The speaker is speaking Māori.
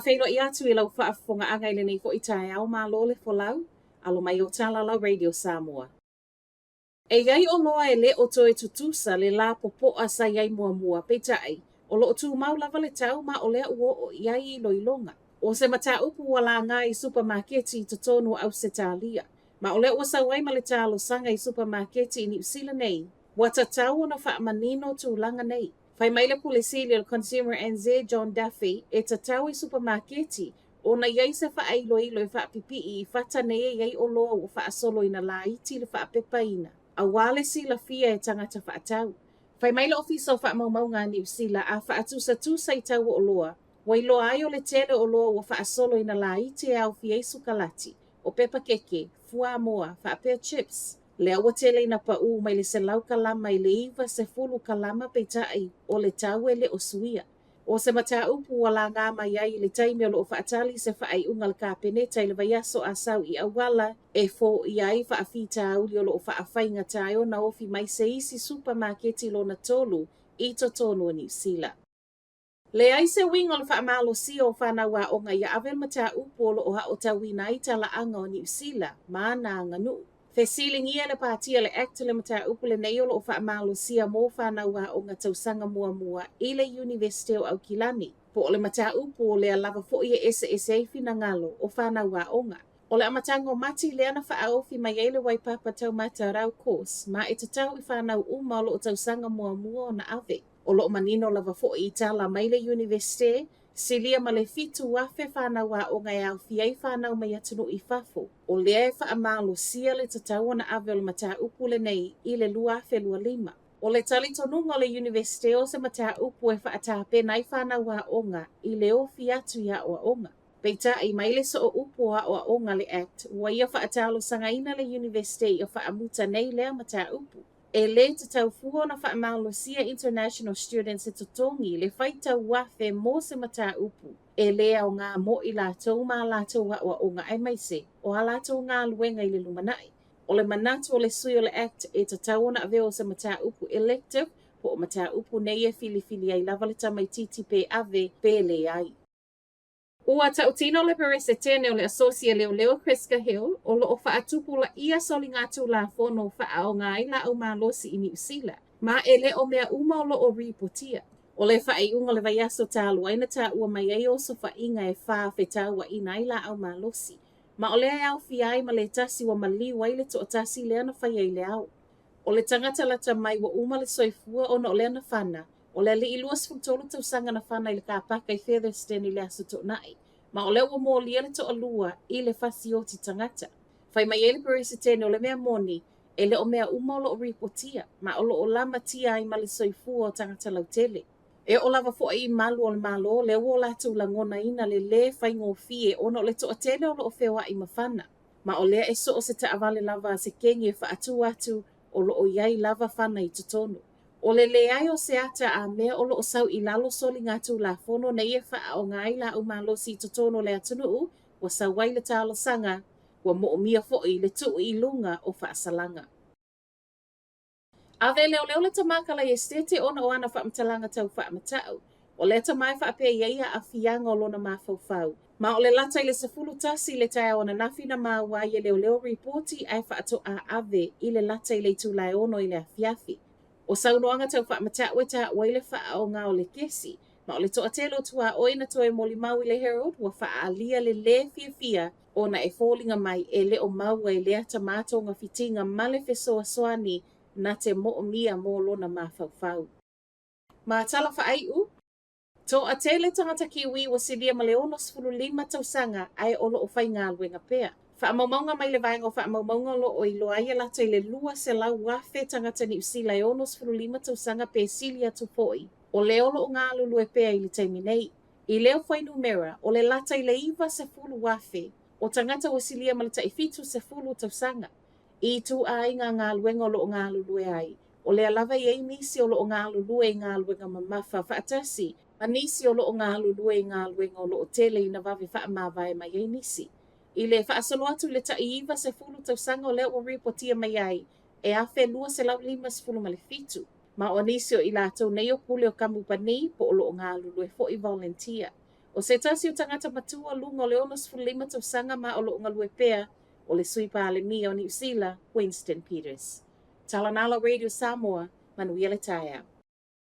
whawhelo I atu I lau whaafonga anga ile nei fo I tae au mā lole fo lau, alo mai o Talalau Radio Samoa. E iai o loa e le o toe tutusa le la popoa sa iai mua mua peitai, o lo o tu mau lava le tau ma o lea ua o iai I loilonga. O se mata upu wala ngā I supermarketi to tonu au se talia. Ma o lea ua sawai ma le talo sanga I supermarketi I New Zealand nei, wata tau ona wha manino tu langa nei. Fai mai le pulisili o Consumer NZ John Duffy e tatau I supermarketi o na iai se wha ailo ilo I wha pipi I whata nei iai o loa o wha asolo ina la iti le wha pepaina. A wale sila fia e tangata wha atau. Fai mai le ofisa o wha maumau ngā New Zealand a wha atusa tusa I tau o loa. Wai loa ai o le tele o loa o wha asolo ina la iti e au fia I sukalati. O pepa keke, fua moa, wha apea chips. Le awa tele ina pa u mai le se lau kalama I le iwa se fulu kalama peitai o le tau e le o suia. O se mata upu wala ngā mai ai le taimi o lo o whaatali se whaai ungal ka peneta I le vaiaso a sau I awala e fo I ai whaafita auli o lo o whaafai tai o na ofi mai se isi supermarketi lo na tolu I to tonu o New Zealand. Le ai se wing o le whaamalo si o whanau a o ngai avel mata upu o lo o hao tawina I tala anga o New Zealand ma na nganu. Fe siling ia le pātia le acta le mata upu le nei o lo whaamalo sia mō whanau a o ngā tausanga mua mua I le University o Aukilani. Po o le mata upu o le alava fo ia ese fina ngalo o whanau a o ngā. O le amatango mati le ana whaofi mai eile waipapa tau mata rau course ma e tatau I whanau uma o lo o tausanga mua mua o na ave. O lo manino lava fo I tala mai le University. Silia ma le fitu wafe whanau a o ngai au fiai whanau mai atunu I fafo. O lea e whaamalo sia le tatau na ave o le mata upu le nei I le lua fe lua lima. O le tali tonunga o le University o se mata upu e whaatape nai whanau a onga I le o fiatu ia o a onga. Peita I mai le so o upu a o a onga le act, wa ia whaatalo sangaina le University o whaamuta nei lea mata upu. E le te tau fuho na whaamalo sia international students e totongi le whaitau wafe mō se mata upu. E le au ngā mo I lātou mā lātou wa o ngā ai mai se, o a lātou ngā luenga I le lumanai. O le manatu o le sui o le act e te tau na ave o se mata upu elective, po o mata upu nei e fili ai lava le tamaititi pe ave pe le ai. Ua tautino le perese tene o le asosia leo Chris Cahill o lo o whaatupu la ia soli ngātu la fono wha o ngai la au mālosi I New Zealand. Ma ele o mea uma o lo o ripotia. O le whae unga le vaiaso tālu aina tā ua mai ai o so wha inga e wha whetau wa ina I la au mālosi. Ma o le au fiai ma le tasi wa mali wai le to o tasi lea na whai ai le au. O le tangata lata mai wa uma le soifua o no lea na whana. O le li iluas funtolo tau sanga na whana I le kāpaka I Featherston I le aso to nai. Ma o le ua mō lia le to alua I le whasi o ti tangata. Whai mai ele perese tene o le mea moni e le o mea uma o lo o ripotia. Ma o lo o lama tia ai ma le soifua o tangata lautele. E o lava fo I malu o le malo le ua o latu langona ina le whai ngō fie o no le to atele o lo o whewa I mawhana. Ma o lea e so o se taawale lava se kengi e whaatu atu o lo o iai lava whana I tutonu. O le ai o se ata a mea o lo o sau I lalo soli ngātu la fono nei e wha o ngai la o malo si totono le atunu wa sa wai le talo sanga wa mo o mia fo I le tu I lunga o wha asalanga. Ave leo le tamakala I estete ona o ana wha mtalanga tau wha matau. O le tamai wha apea iaia a fianga o lona mawhau. Ma o le lata I le sefulu tasi le tae ona nafina maa wai e leo reporti ai wha ato a ave I le lata I le tūlai ono I le afiafi. O saunoanga tau wha matau e ta waile wha o ngā o le kesi. Ma o le toa telo tua oina toe moli mau I le Herald wa wha alia le fia ona e fōlinga mai e le o mau e lea tamatonga fitinga male fesoa soani na te mo mia mō lona mawhau. Ma tala wha ai u? To a tele tangata kiwi wa silia ma le onos fulu lima tausanga ai olo o whai ngā luenga pea. Wha maumaunga mai le vaenga o wha maumaunga lo o ilo aia lata I le lua se lau wafe tangata New Zealand onos fulu lima tausanga pe silia tu foi. O le olo o ngā lulu e pea I le taimi nei. I leo whai numera o le lata I le iwa se fulu wafe o tangata wa silia ma le taifitu se fulu tausanga. I tu ai ngā luenga o lo o ngā lulu e ai. O le alava I ei nisi o lo o ngā lulu e ngā luenga mamafa whaatasi. A nisi o lo o ngā lulu e ngā luenga o lo o tele I na vave wha mawai mai ei nisi. I le whaasolo atu le taiiwa se fulu tausanga o leo o ripotia mai ai. E awhe lua se lau lima se fulu ma le fitu. Ma o nisi o I lātou nei o pule o kamupani po o lo o ngā lulu e fo I volunteer. O se tasi o tangata matua lunga o le ona sfulima tau sanga ma o lo unga lue pea o le sui pa le mia o New Zealand, Winston Peters. Talanala Radio Samoa, manuia le tae au.